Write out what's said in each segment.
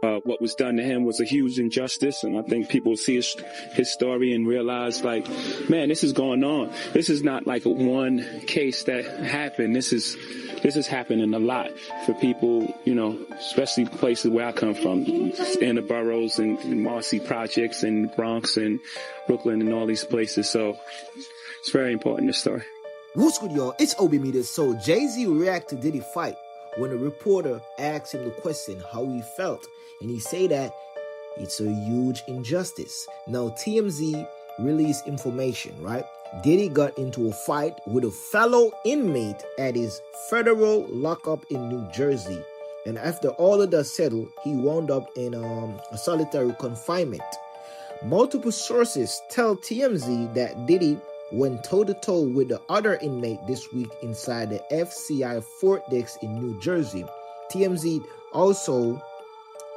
what was done to him was a huge injustice, and I think people see his story and realize, like, man, this is going on. This is not like one case that happened. This is happening a lot for people, you know, especially places where I come from, in the boroughs and Marcy projects and Bronx and Brooklyn and all these places. So it's very important, this story. What's good, y'all? It's Obi Meter. So Jay-Z reacted to Diddy fight when a reporter asked him the question how he felt, and he said that it's a huge injustice. Now TMZ released information, right? Diddy got into a fight with a fellow inmate at his federal lockup in New Jersey, and after all of that settled, he wound up in a solitary confinement. Multiple sources tell TMZ that Diddy went toe-to-toe with the other inmate this week inside the FCI Fort Dix in New Jersey. TMZ also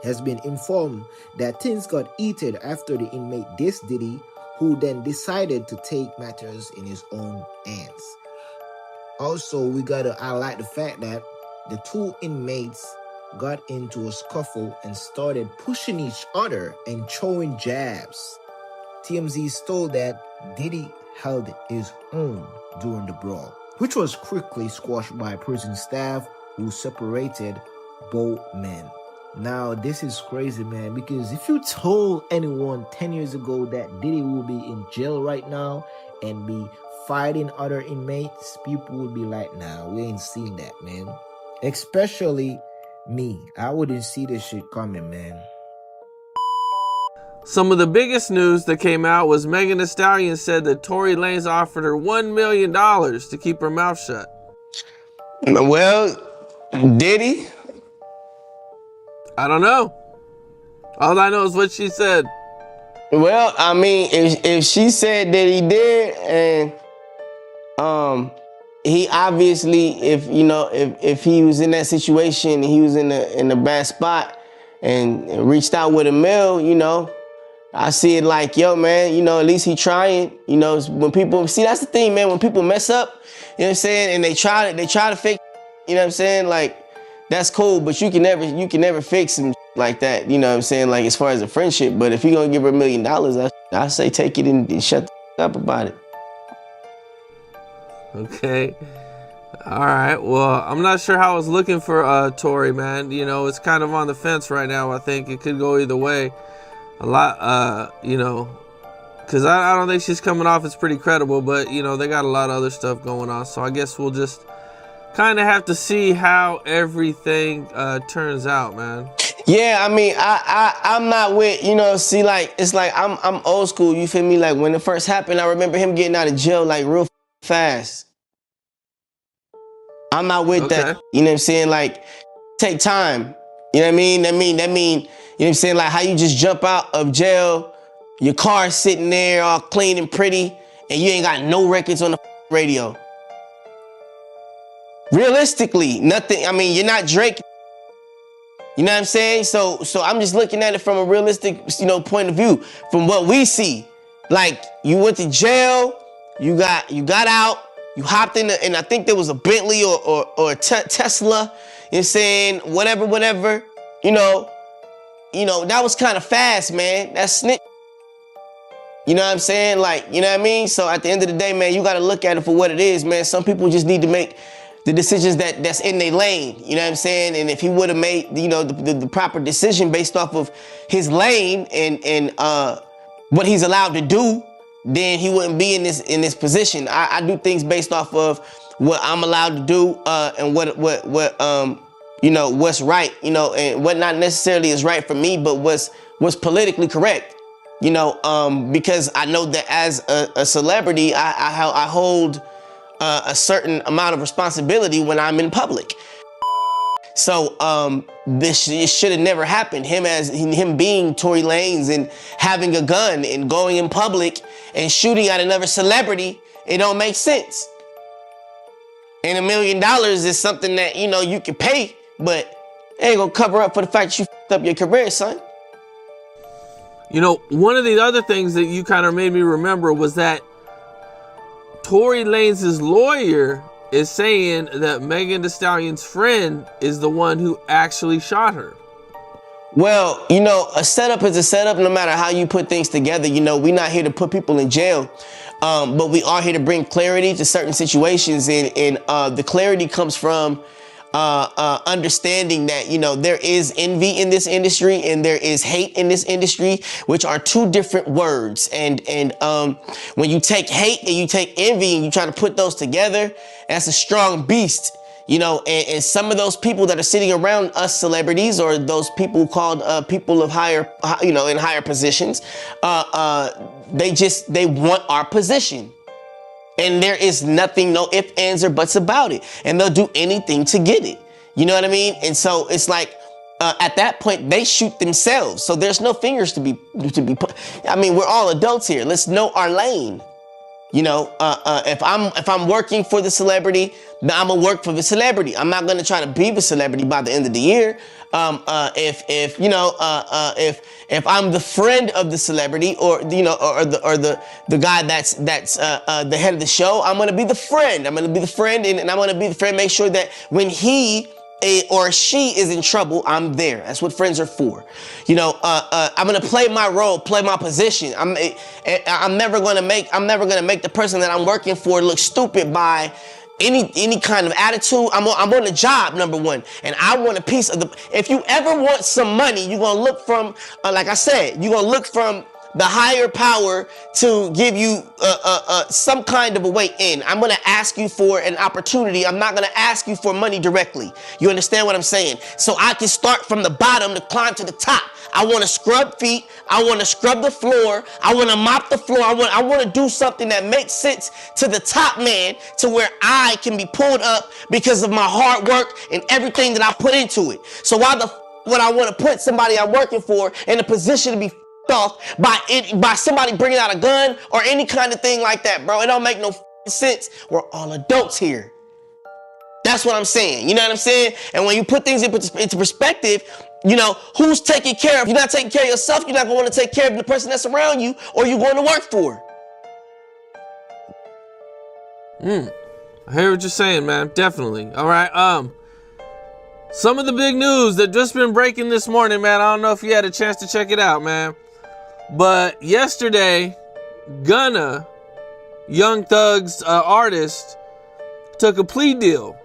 has been informed that things got heated after the inmate dissed Diddy, who then decided to take matters in his own hands. Also, we gotta highlight the fact that the two inmates got into a scuffle and started pushing each other and throwing jabs. TMZ is told that Diddy held his own during the brawl, which was quickly squashed by prison staff who separated both men. Now, this is crazy, man, because if you told anyone 10 years ago that Diddy will be in jail right now and be fighting other inmates, people would be like, nah, we ain't seen that, man. Especially me. I wouldn't see this shit coming, man. Some of the biggest news that came out was Megan Thee Stallion said that Tory Lanez offered her $1 million to keep her mouth shut. Well, did he? I don't know. All I know is what she said. Well, I mean, if she said that he did, and he obviously, if he was in that situation, he was in a bad spot and reached out with $1 million, I see it like, yo, man, at least he trying. When people see, that's the thing, man. When people mess up, you know what I'm saying, and they try to fix, you know what I'm saying, like, that's cool, but you can never fix some like that, you know what I'm saying, like, as far as a friendship. But if you're gonna give her $1 million, I say take it and shut the up about it. Okay. All right. Well, I'm not sure how I was looking for Tory, man. It's kind of on the fence right now. I think it could go either way. A lot, because I don't think she's coming off as pretty credible, but, they got a lot of other stuff going on. So I guess we'll just kind of have to see how everything turns out, man. Yeah, I mean, I'm not with, see, like, it's like I'm old school, you feel me? Like, when it first happened, I remember him getting out of jail, like, real fast. I'm not with that, you know what I'm saying? Like, take time, you know what I mean? That mean, you know what I'm saying? Like, how you just jump out of jail, your car sitting there all clean and pretty, and you ain't got no records on the radio. Realistically, nothing. I mean, you're not Drake. You know what I'm saying? So I'm just looking at it from a realistic, point of view. From what we see, like, you went to jail, you got out, you hopped in, and I think there was a Bentley or a Tesla. You know what I'm saying? Whatever. That was kind of fast, man. That's snitch. You know what I'm saying? Like, you know what I mean? So at the end of the day, man, you got to look at it for what it is, man. Some people just need to make the decisions that's in their lane. You know what I'm saying? And if he would have made, the proper decision based off of his lane and what he's allowed to do, then he wouldn't be in this position. I do things based off of what I'm allowed to do and what's right, and what not necessarily is right for me, but what's politically correct, because I know that as a celebrity, I hold a certain amount of responsibility when I'm in public. So this should have never happened. Him being Tory Lanez and having a gun and going in public and shooting at another celebrity, it don't make sense. And $1 million is something that, you can pay, but it ain't gonna cover up for the fact that you f***ed up your career, son. One of the other things that you kind of made me remember was that Tory Lanez's lawyer is saying that Megan Thee Stallion's friend is the one who actually shot her. Well, you know, a setup is a setup no matter how you put things together. You know, we're not here to put people in jail, but we are here to bring clarity to certain situations. And the clarity comes from understanding that, you know, there is envy in this industry and there is hate in this industry, which are two different words. And when you take hate and you take envy and you try to put those together, that's a strong beast. You know, and some of those people that are sitting around us celebrities, or those people called people of higher, you know, in higher positions, they want our position. And there is nothing, no ifs, ands, or buts about it. And they'll do anything to get it. You know what I mean? And so it's like, at that point, they shoot themselves. So there's no fingers to be put. I mean, we're all adults here. Let's know our lane. You know, if I'm working for the celebrity, then I'm gonna work for the celebrity. I'm not gonna try to be the celebrity by the end of the year. If you know, if I'm the friend of the celebrity, or you know, or the guy that's the head of the show, I'm gonna be the friend. I'm gonna be the friend, and I'm gonna be the friend. Make sure that when he or she is in trouble, I'm there. That's what friends are for. You know, I'm gonna play my role, play my position. I'm never gonna make the person that I'm working for look stupid by any kind of attitude. I'm on the job, number one, and I want a piece of the. If you ever want some money, you're gonna look from, like I said, you're gonna look from the higher power to give you some kind of a way in. I'm gonna ask you for an opportunity. I'm not gonna ask you for money directly. You understand what I'm saying? So I can start from the bottom to climb to the top. I wanna scrub feet. I wanna scrub the floor. I wanna mop the floor. I wanna do something that makes sense to the top man, to where I can be pulled up because of my hard work and everything that I put into it. So why the would I wanna put somebody I'm working for in a position to be off by somebody bringing out a gun or any kind of thing like that, bro? It don't make no sense. We're all adults here. That's what I'm saying. You know what I'm saying? And when you put things into perspective, you know, who's taking care of? You're not taking care of yourself. You're not going to want to take care of the person that's around you, or you're going to work for. I hear what you're saying, man. Definitely. All right. Some of the big news that just been breaking this morning, man. I don't know if you had a chance to check it out, man. But yesterday, Gunna, Young Thug's artist, took a plea deal.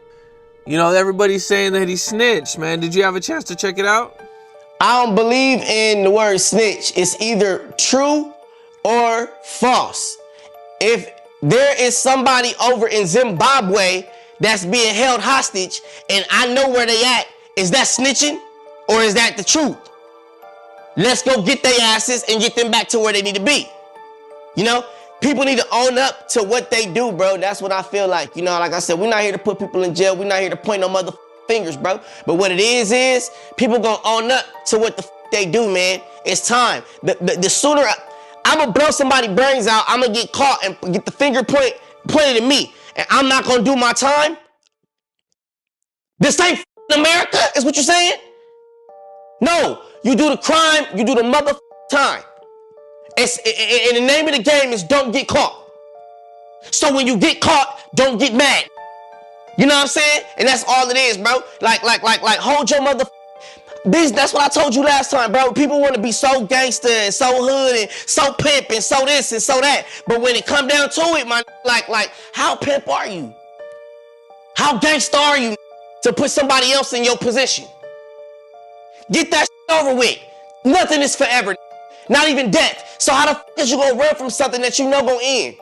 You know, everybody's saying that he snitched, man. Did you have a chance to check it out? I don't believe in the word snitch. It's either true or false. If there is somebody over in Zimbabwe that's being held hostage and I know where they at, is that snitching or is that the truth? Let's go get their asses and get them back to where they need to be. You know, people need to own up to what they do, bro. That's what I feel like. You know, like I said, we're not here to put people in jail. We're not here to point no mother fingers, bro. But what it is people gonna own up to what the they do, man. It's time. The sooner I'm gonna blow somebody's brains out, I'm gonna get caught and get the finger pointed at me, and I'm not gonna do my time. This ain't America, is what you're saying? No, you do the crime, you do the mother time. It's, and the name of the game is don't get caught. So when you get caught, don't get mad. You know what I'm saying? And that's all it is, bro. Like, hold your mother. That's what I told you last time, bro. People want to be so gangster and so hood and so pimp and so this and so that. But when it come down to it, man, like, how pimp are you? How gangster are you to put somebody else in your position? Get that shit over with. Nothing is forever. Not even death. So how the fuck is you gonna run from something that you know gonna end?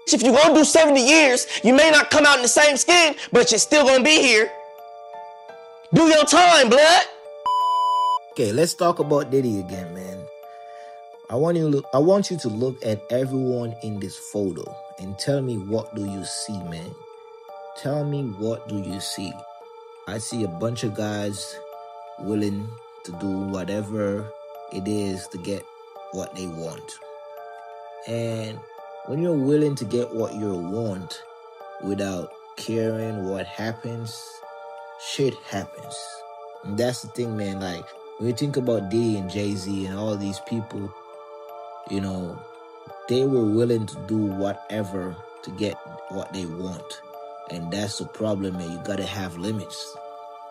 If you're gonna do 70 years, you may not come out in the same skin, but you're still gonna be here. Do your time, blood. Okay, let's talk about Diddy again, man. I want you to look at everyone in this photo and tell me, what do you see, man? Tell me, what do you see? I see a bunch of guys willing to do whatever it is to get what they want. And when you're willing to get what you want without caring what happens, shit happens. And that's the thing, man. Like, when you think about Diddy and Jay-Z and all these people, you know, they were willing to do whatever to get what they want. And that's the problem, man. You gotta have limits.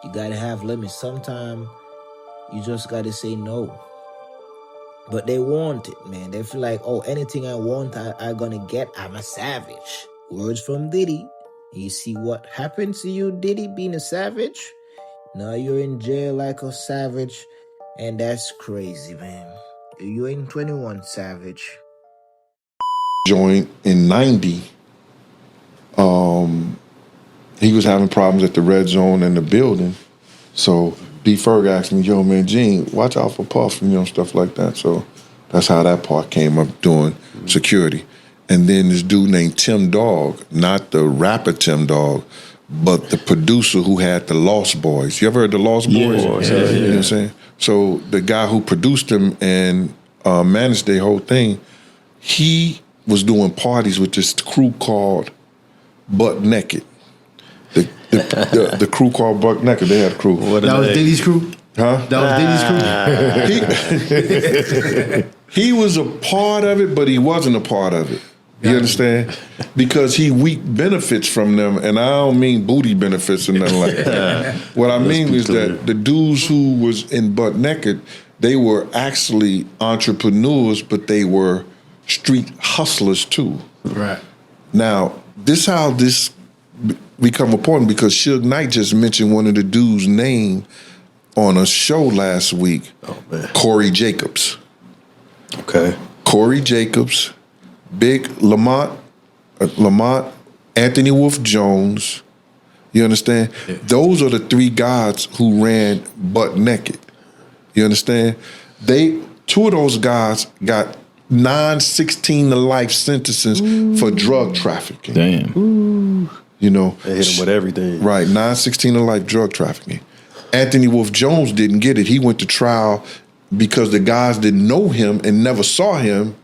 You gotta have limits. Sometimes you just gotta say no. But they want it, man. They feel like, oh, anything I want, I gonna get. I'm a savage. Words from Diddy. You see what happened to you, Diddy, being a savage? Now you're in jail like a savage. And that's crazy, man. You ain't 21, savage. Joint in 90, he was having problems at the red zone in the building. So D Ferg asked me, yo, man, Gene, watch out for Puff, stuff like that. So that's how that part came up, doing security. And then this dude named Tim Dog, not the rapper Tim Dog, but the producer who had the Lost Boys. You ever heard the Lost Boys? Yeah. You know what I'm saying? So the guy who produced them and managed their whole thing, he was doing parties with this crew called Butt Naked. The crew called Butt Naked. They had a crew. That was Diddy's crew? Huh? That was Diddy's crew? He was a part of it, but he wasn't a part of it. You understand? Because he reaped benefits from them, and I don't mean booty benefits or nothing like that. What I mean is that the dudes who was in Butt Naked, they were actually entrepreneurs, but they were street hustlers too. Right. Now, this how this become important, because Suge Knight just mentioned one of the dudes' name on a show last week. Oh, man. Corey Jacobs. Okay. Corey Jacobs, Big Lamont, Anthony Wolf Jones. You understand? Yeah. Those are the three guys who ran Butt Naked. You understand? Two of those guys got 9-16 to life sentences for drug trafficking. Damn. Ooh. They hit him with everything. Right, 9-16 to life drug trafficking. Anthony Wolf Jones didn't get it. He went to trial because the guys didn't know him and never saw him.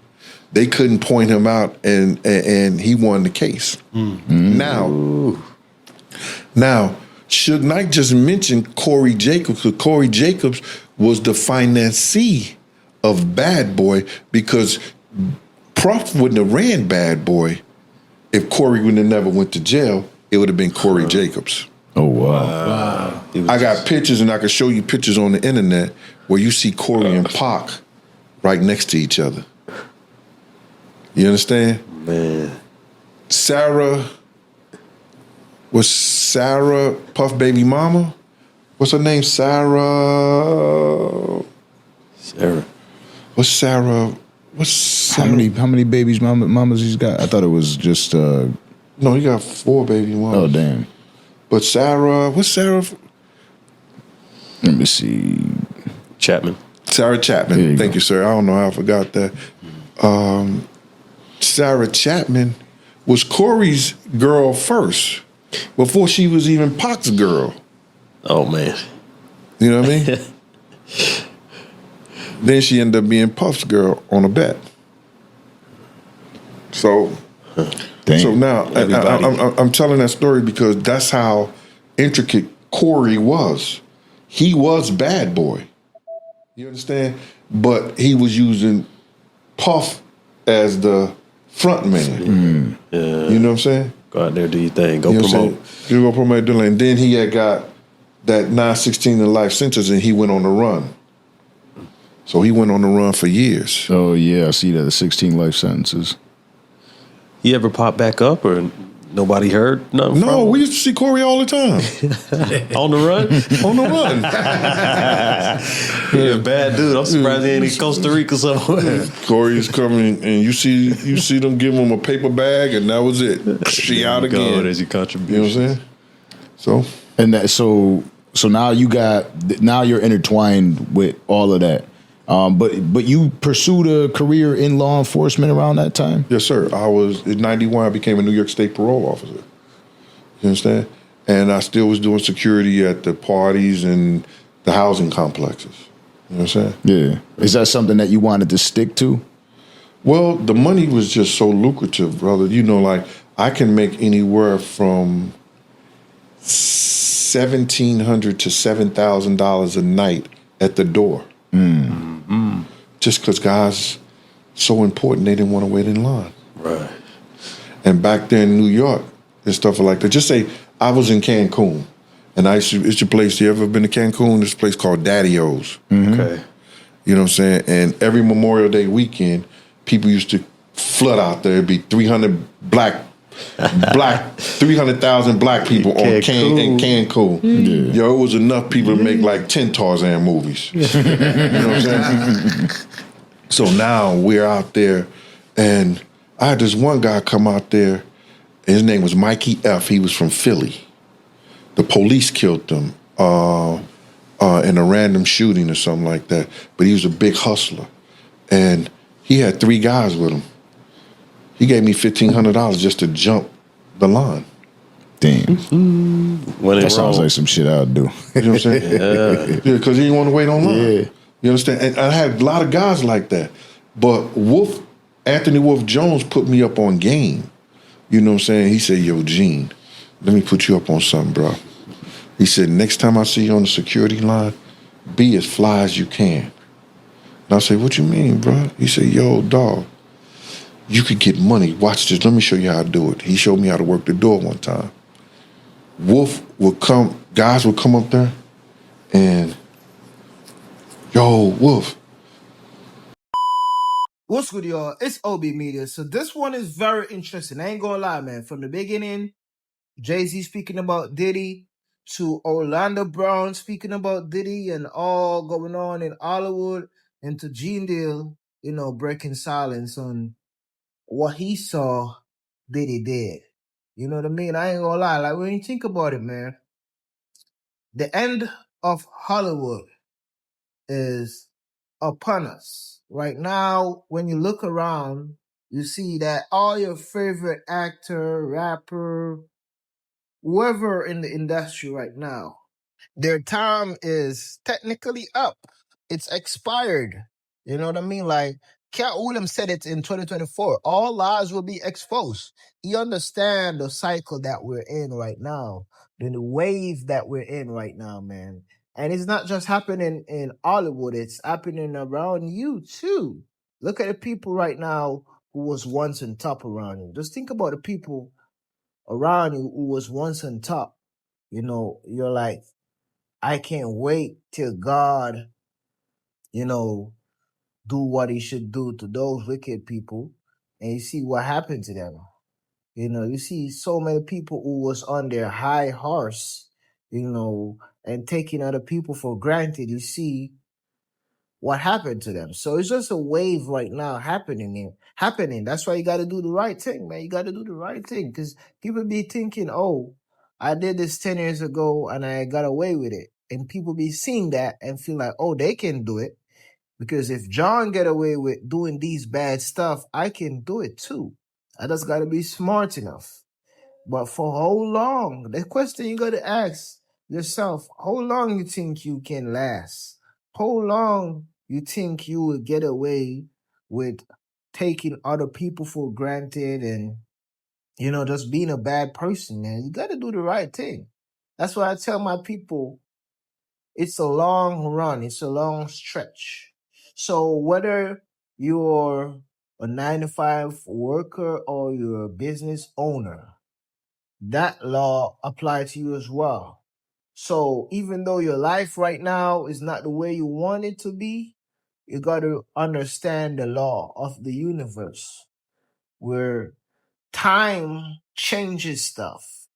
They couldn't point him out, and he won the case. Now, Suge Knight just mentioned Corey Jacobs, because Corey Jacobs was the financier of Bad Boy, because Puff wouldn't have ran Bad Boy if Corey would have never went to jail. It would have been Corey Jacobs. Oh, wow. I got pictures, and I can show you pictures on the internet where you see Corey and Pac right next to each other. You understand? Man. Sarah Puff baby mama? What's her name? Sarah. What's Sarah? How many babies mamas he's got? I thought it was just No, he got 4 baby mamas. Oh, damn. But Sarah, what's Sarah? Let me see. Chapman. Sarah Chapman. Thank you, sir. I don't know how I forgot that. Sarah Chapman was Corey's girl first, before she was even Pac's girl. Oh, man. You know what I mean? Then she ended up being Puff's girl on a bet. So now I'm telling that story because that's how intricate Corey was. He was Bad Boy. You understand? But he was using Puff as the front man. Yeah. You know what I'm saying? Go out there, do your thing. Go promote. You go promote. And then he had got that 9-16 to life sentence, and he went on the run. So he went on the run for years. Oh, yeah, I see that, the 16 life sentences. He ever pop back up, or nobody heard nothing from him? We used to see Corey all the time. On the run? On the run. Yeah, bad dude. I'm surprised he ain't in Costa Rica somewhere. Corey's coming, and you see them give him a paper bag, and that was it. She out again. There's your contribution. You know what I'm saying? So now now you're intertwined with all of that. But you pursued a career in law enforcement around that time? Yes, sir. I was in '91. I became a New York State parole officer. You understand? And I still was doing security at the parties and the housing complexes. You know what I'm saying? Yeah. Is that something that you wanted to stick to? Well, the money was just so lucrative, brother. Like I can make anywhere from $1,700 to $7,000 a night at the door. Mm-hmm. Just because guys so important, they didn't want to wait in line. Right. And back there in New York and stuff like that, just say I was in Cancun And it's a place, you ever been to Cancun? There's a place called Daddy-O's. Okay. You know what I'm saying? And every Memorial Day weekend, people used to flood out there. It'd be 300,000 black people in Cancun. Yo, it was enough people to make like 10 Tarzan movies. You know what I'm saying? So now we're out there, and I had this one guy come out there, and his name was Mikey F. He was from Philly. The police killed him in a random shooting or something like that. But he was a big hustler. And he had 3 guys with him. He gave me $1,500 just to jump the line. Damn. That sounds like some shit I would do. You know what I'm saying? Yeah, because he didn't want to wait on line. Yeah. You understand? And I had a lot of guys like that. But Anthony Wolf Jones put me up on game. You know what I'm saying? He said, yo, Gene, let me put you up on something, bro. He said, next time I see you on the security line, be as fly as you can. And I said, what you mean, bro? He said, yo, dog, you could get money. Watch this. Let me show you how to do it. He showed me how to work the door one time. Guys would come up there and, yo, Wolf. What's good, y'all? It's OB Media. So this one is very interesting. I ain't gonna lie, man. From the beginning, Jay-Z speaking about Diddy to Orlando Brown speaking about Diddy and all going on in Hollywood, and to Gene Deal, breaking silence on what he saw Diddy did. You know what I mean? I ain't gonna lie. Like, when you think about it, man, the end of Hollywood is upon us. Right now, when you look around, you see that all your favorite actor, rapper, whoever in the industry right now, their time is technically up. It's expired. You know what I mean? Like, Cat Williams said it in 2024. All lies will be exposed. You understand the cycle that we're in right now, the wave that we're in right now, man. And it's not just happening in Hollywood, it's happening around you too. Look at the people right now who was once on top around you. Just think about the people around you who was once on top. You're like, I can't wait till God, do what he should do to those wicked people. And you see what happened to them. You see so many people who was on their high horse, and taking other people for granted. You see what happened to them. So it's just a wave right now happening. That's why you got to do the right thing, man. You got to do the right thing, because people be thinking, oh, I did this 10 years ago and I got away with it. And people be seeing that and feel like, oh, they can do it. Because if John get away with doing these bad stuff, I can do it too. I just got to be smart enough. But for how long? The question you got to ask yourself, how long you think you can last? How long you think you will get away with taking other people for granted and, just being a bad person, man? You got to do the right thing. That's why I tell my people, it's a long run. It's a long stretch. So whether you're a 9-to-5 worker or you're a business owner, that law applies to you as well. So even though your life right now is not the way you want it to be, you got to understand the law of the universe, where time changes stuff.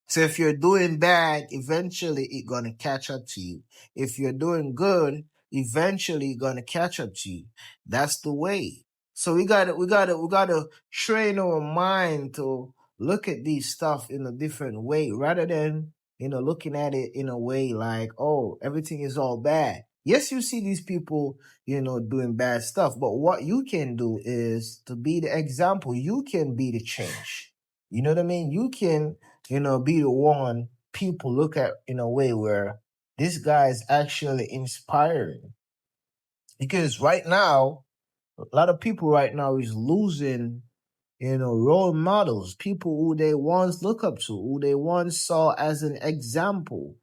So if you're doing bad, eventually it's gonna catch up to you. If you're doing good, eventually it's gonna catch up to you. That's the way. So we gotta train our mind to look at these stuff in a different way, rather than looking at it in a way like, oh, everything is all bad. Yes, you see these people, doing bad stuff, but what you can do is to be the example. You can be the change. You know what I mean? You can be the one people look at in a way where this guy is actually inspiring. Because right now, a lot of people right now is losing, role models, people who they once look up to, who they once saw as an example.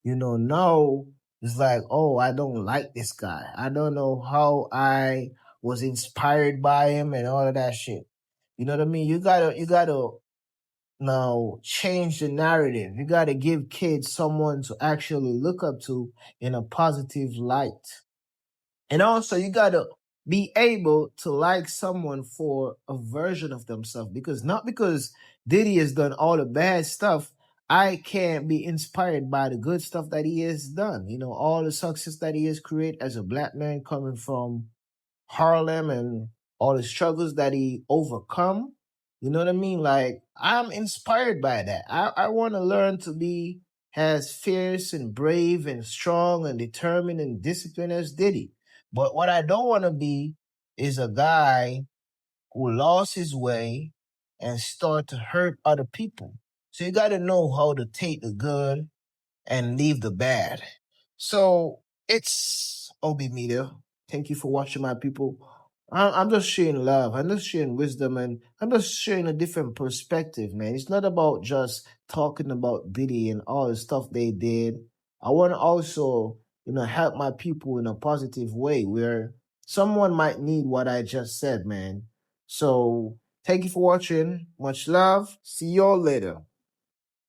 Now it's like, oh, I don't like this guy. I don't know how I was inspired by him and all of that shit. You know what I mean? You gotta now change the narrative. You got to give kids someone to actually look up to in a positive light. And also, you got to be able to like someone for a version of themselves, because not because Diddy has done all the bad stuff, I can't be inspired by the good stuff that he has done. You know, all the success that he has created as a black man coming from Harlem and all the struggles that he overcome. You know what I mean? Like, I'm inspired by that. I want to learn to be as fierce and brave and strong and determined and disciplined as Diddy. But what I don't want to be is a guy who lost his way and start to hurt other people. So you got to know how to take the good and leave the bad. So it's Obi Media. Thank you for watching, my people. I'm just sharing love. I'm just sharing wisdom, and I'm just sharing a different perspective, man. It's not about just talking about Diddy and all the stuff they did. I want to also, help my people in a positive way where someone might need what I just said, man. So thank you for watching. Much love. See y'all later.